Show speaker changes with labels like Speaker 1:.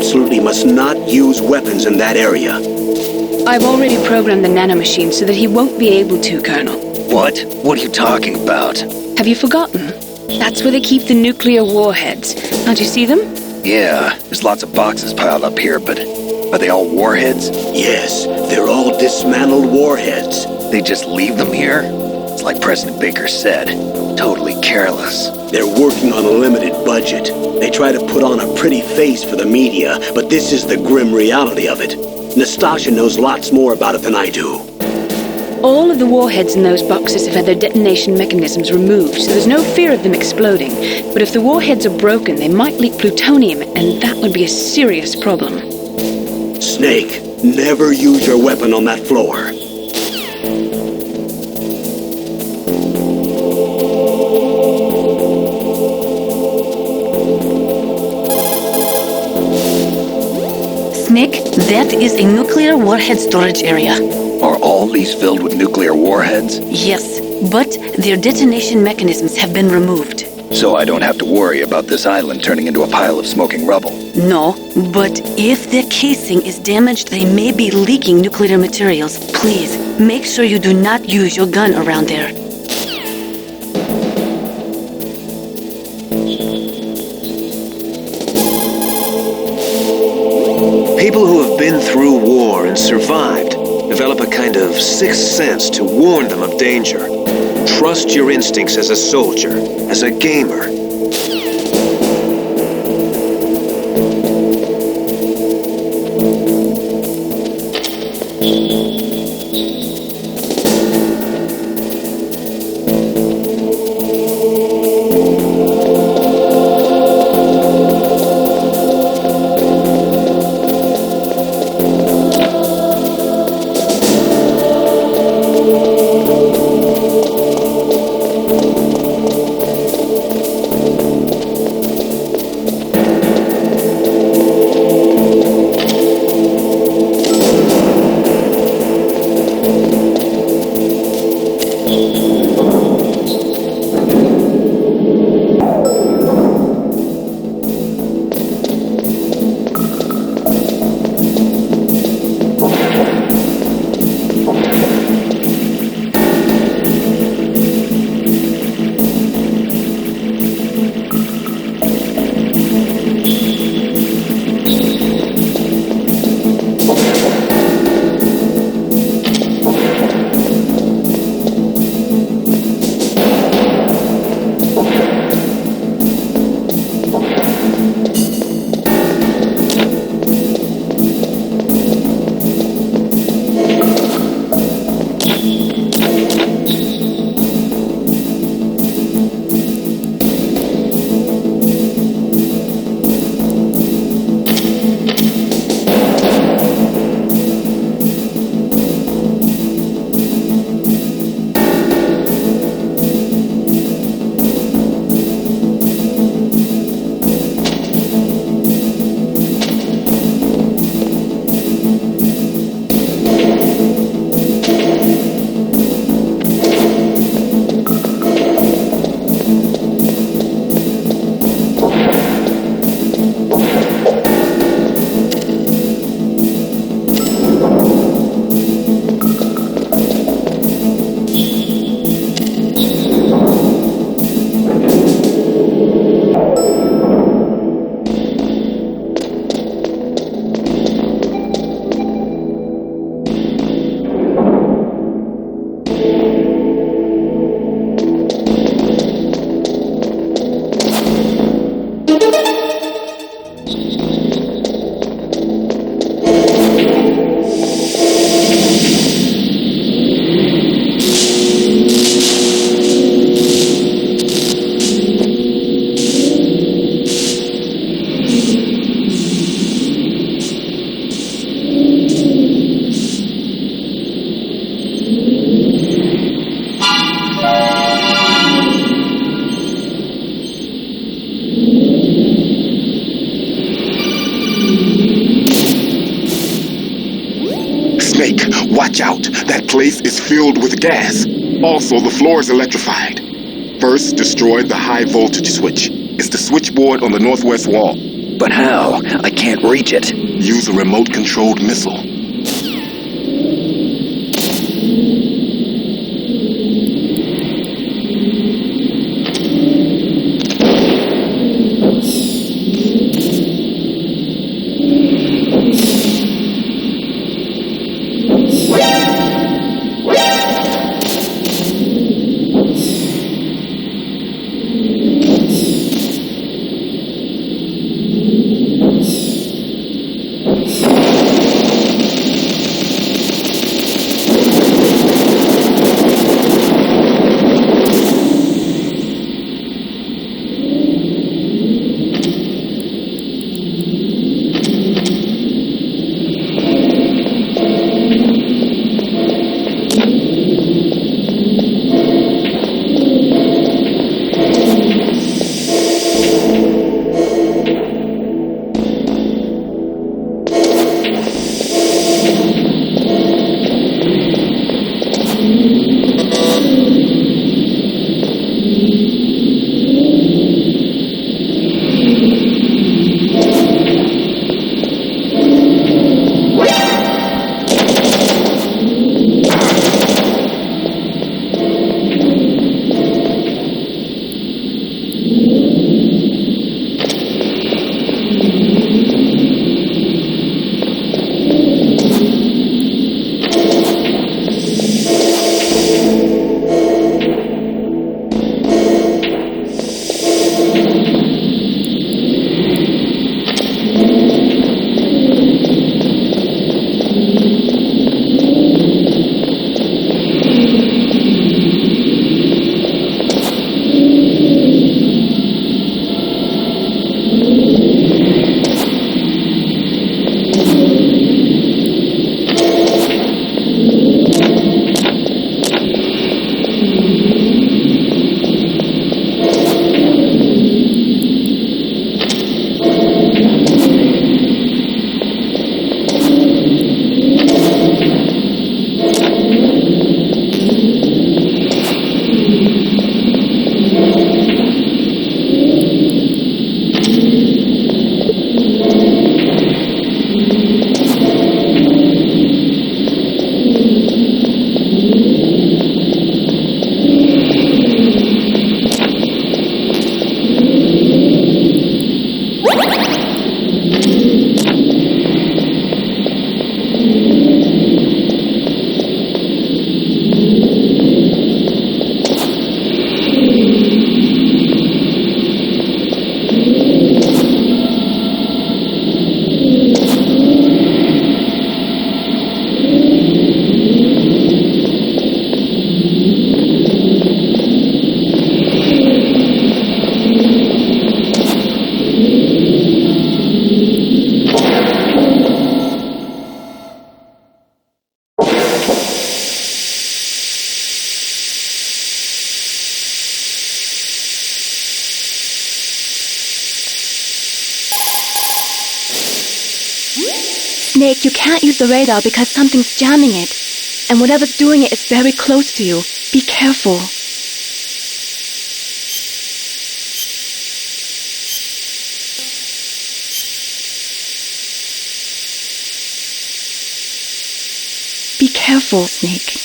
Speaker 1: Absolutely must not use weapons in that area.
Speaker 2: I've already programmed the nanomachine so that he won't be able to, Colonel.
Speaker 3: What? What are you talking about?
Speaker 2: Have you forgotten? That's where they keep the nuclear warheads. Can't you see them?
Speaker 3: Yeah, there's lots of boxes piled up here, but are they all warheads?
Speaker 1: Yes, they're all dismantled warheads.
Speaker 3: They just leave them here? It's like President Baker said, totally careless.
Speaker 1: They're working on a limited budget. They try to put on a pretty face for the media, but this is the grim reality of it. Nastasha knows lots more about it than I do.
Speaker 2: All of the warheads in those boxes have had their detonation mechanisms removed, so there's no fear of them exploding. But if the warheads are broken, they might leak plutonium, and that would be a serious problem.
Speaker 1: Snake, never use your weapon on that floor.
Speaker 4: Snake, that is a nuclear warhead storage area.
Speaker 3: Are all these filled with nuclear warheads?
Speaker 4: Yes, but their detonation mechanisms have been removed.
Speaker 3: So I don't have to worry about this island turning into a pile of smoking rubble?
Speaker 4: No, but if the casing is damaged, they may be leaking nuclear materials. Please, make sure you do not use your gun around there.
Speaker 5: People who have been through war and survived develop a kind of sixth sense to warn them of danger. Trust your instincts as a soldier, as a gamer.
Speaker 6: Watch out. That place is filled with gas. Also, the floor is electrified. First, destroy the high voltage switch. It's the switchboard on the northwest wall.
Speaker 3: But how? I can't reach it.
Speaker 6: Use a remote-controlled missile.
Speaker 7: Snake, you can't use the radar because something's jamming it. And whatever's doing it is very close to you. Be careful. Be careful, Snake.